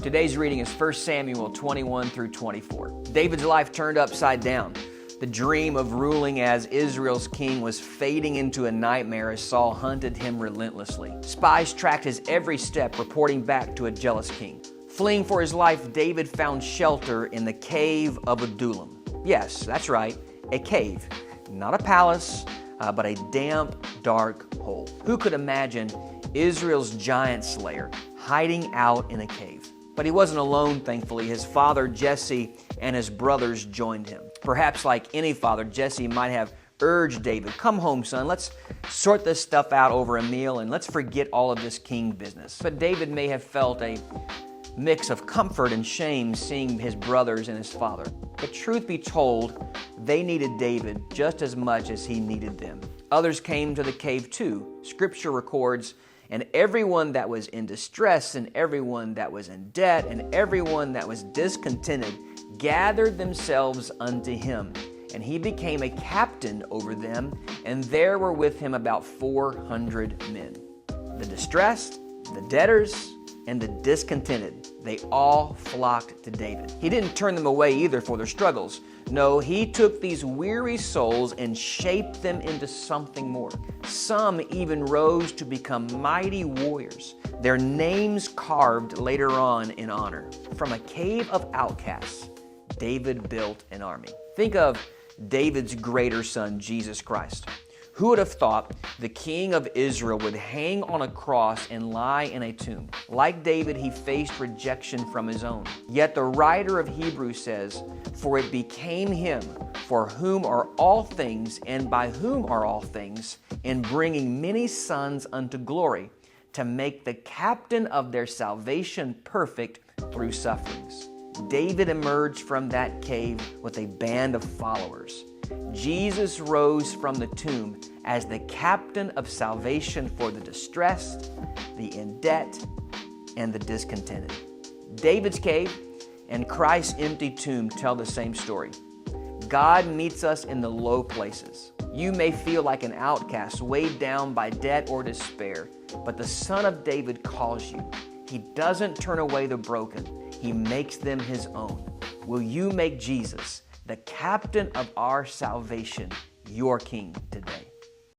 Today's reading is 1 Samuel 21 through 24. David's life turned upside down. The dream of ruling as Israel's king was fading into a nightmare as Saul hunted him relentlessly. Spies tracked his every step, reporting back to a jealous king. Fleeing for his life, David found shelter in the cave of Adullam. Yes, that's right, a cave. Not a palace, but a damp, dark hole. Who could imagine Israel's giant slayer hiding out in a cave? But he wasn't alone, thankfully. His father, Jesse, and his brothers joined him. Perhaps like any father, Jesse might have urged David, "Come home, son. Let's sort this stuff out over a meal and let's forget all of this king business." But David may have felt a mix of comfort and shame seeing his brothers and his father. But truth be told, they needed David just as much as he needed them. Others came to the cave too. Scripture records, "And everyone that was in distress, and everyone that was in debt, and everyone that was discontented gathered themselves unto him. And he became a captain over them, and there were with him about 400 men." The distressed, the debtors, and the discontented, they all flocked to David. He didn't turn them away either for their struggles. No, he took these weary souls and shaped them into something more. Some even rose to become mighty warriors, their names carved later on in honor. From a cave of outcasts, David built an army. Think of David's greater son, Jesus Christ. Who would have thought the king of Israel would hang on a cross and lie in a tomb? Like David, he faced rejection from his own. Yet the writer of Hebrews says, "For it became him, for whom are all things, and by whom are all things, in bringing many sons unto glory, to make the captain of their salvation perfect through sufferings." David emerged from that cave with a band of followers. Jesus rose from the tomb as the captain of salvation for the distressed, the in debt, and the discontented. David's cave and Christ's empty tomb tell the same story. God meets us in the low places. You may feel like an outcast, weighed down by debt or despair, but the Son of David calls you. He doesn't turn away the broken. He makes them his own. Will you make Jesus, the captain of our salvation, your king today?